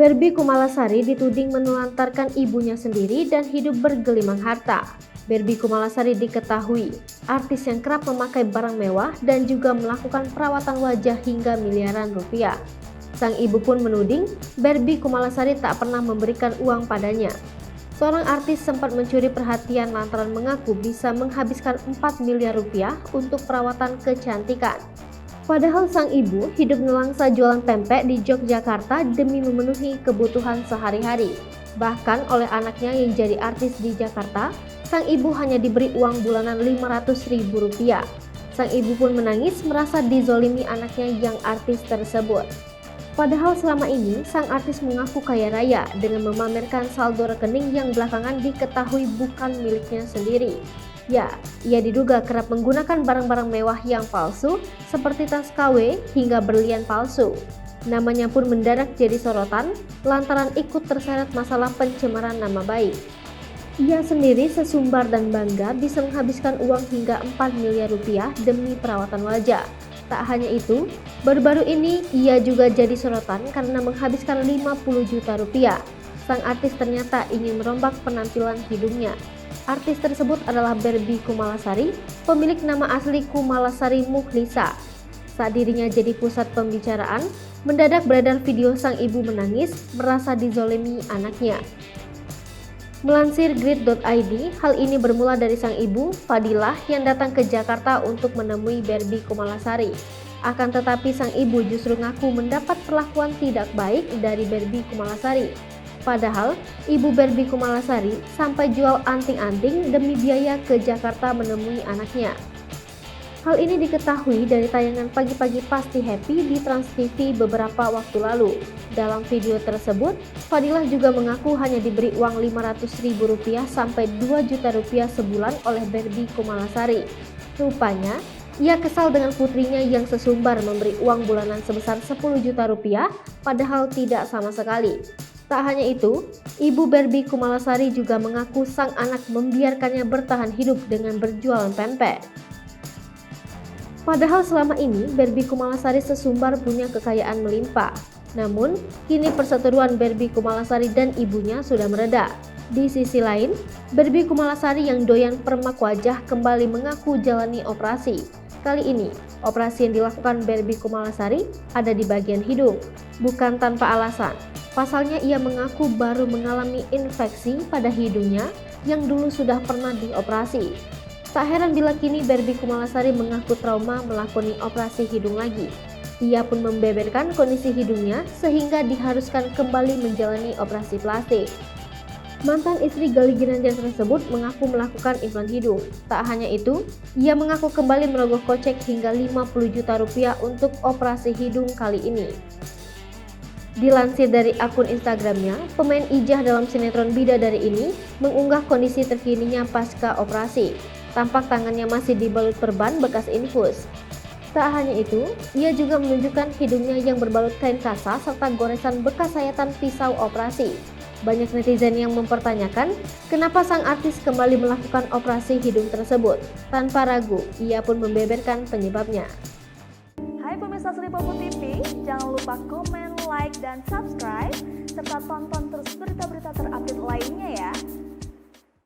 Barbie Kumalasari dituding menelantarkan ibunya sendiri dan hidup bergelimang harta. Barbie Kumalasari diketahui artis yang kerap memakai barang mewah dan juga melakukan perawatan wajah hingga miliaran rupiah. Sang ibu pun menuding Barbie Kumalasari tak pernah memberikan uang padanya. Seorang artis sempat mencuri perhatian lantaran mengaku bisa menghabiskan 4 miliar rupiah untuk perawatan kecantikan. Padahal sang ibu hidup nelangsa jualan pempek di Yogyakarta demi memenuhi kebutuhan sehari-hari. Bahkan oleh anaknya yang jadi artis di Jakarta, sang ibu hanya diberi uang bulanan Rp500.000. Sang ibu pun menangis merasa dizolimi anaknya yang artis tersebut. Padahal selama ini sang artis mengaku kaya raya dengan memamerkan saldo rekening yang belakangan diketahui bukan miliknya sendiri. Ya, ia diduga kerap menggunakan barang-barang mewah yang palsu seperti tas KW hingga berlian palsu. Namanya pun mendadak jadi sorotan lantaran ikut terseret masalah pencemaran nama baik. Ia sendiri sesumbar dan bangga bisa menghabiskan uang hingga 4 miliar rupiah demi perawatan wajah. Tak hanya itu, baru-baru ini ia juga jadi sorotan karena menghabiskan 50 juta rupiah. Sang artis ternyata ingin merombak penampilan hidungnya. Artis tersebut adalah Barbie Kumalasari, pemilik nama asli Kumalasari Mukhlisa. Saat dirinya jadi pusat pembicaraan, mendadak beredar video sang ibu menangis merasa dizolimi anaknya. Melansir grid.id, hal ini bermula dari sang ibu, Fadilah, yang datang ke Jakarta untuk menemui Barbie Kumalasari. Akan tetapi sang ibu justru ngaku mendapat perlakuan tidak baik dari Barbie Kumalasari. Padahal, ibu Barbie Kumalasari sampai jual anting-anting demi biaya ke Jakarta menemui anaknya. Hal ini diketahui dari tayangan Pagi-Pagi Pasti Happy di Trans TV beberapa waktu lalu. Dalam video tersebut, Fadilah juga mengaku hanya diberi uang Rp500.000 sampai Rp2 juta sebulan oleh Barbie Kumalasari. Rupanya, ia kesal dengan putrinya yang sesumbar memberi uang bulanan sebesar Rp10 juta, padahal tidak sama sekali. Tak hanya itu, ibu Barbie Kumalasari juga mengaku sang anak membiarkannya bertahan hidup dengan berjualan pempek. Padahal selama ini Barbie Kumalasari sesumbar punya kekayaan melimpah. Namun, kini perseteruan Barbie Kumalasari dan ibunya sudah mereda. Di sisi lain, Barbie Kumalasari yang doyan permak wajah kembali mengaku jalani operasi. Kali ini, operasi yang dilakukan Barbie Kumalasari ada di bagian hidung, bukan tanpa alasan. Pasalnya ia mengaku baru mengalami infeksi pada hidungnya yang dulu sudah pernah dioperasi. Tak heran bila kini Barbie Kumalasari mengaku trauma melakoni operasi hidung lagi. Ia pun membeberkan kondisi hidungnya sehingga diharuskan kembali menjalani operasi plastik. Mantan istri Gali Ginanjar tersebut mengaku melakukan implan hidung. Tak hanya itu, ia mengaku kembali merogoh kocek hingga Rp50 juta untuk operasi hidung kali ini. Dilansir dari akun Instagramnya, pemain Ijah dalam sinetron Bidadari ini mengunggah kondisi terkininya pasca operasi. Tampak tangannya masih dibalut perban bekas infus. Tak hanya itu, ia juga menunjukkan hidungnya yang berbalut kain kasa serta goresan bekas sayatan pisau operasi. Banyak netizen yang mempertanyakan kenapa sang artis kembali melakukan operasi hidung tersebut. Tanpa ragu, ia pun membeberkan penyebabnya. Hai pemirsa Sri Popo TV, jangan lupa komen, like, dan subscribe, serta tonton terus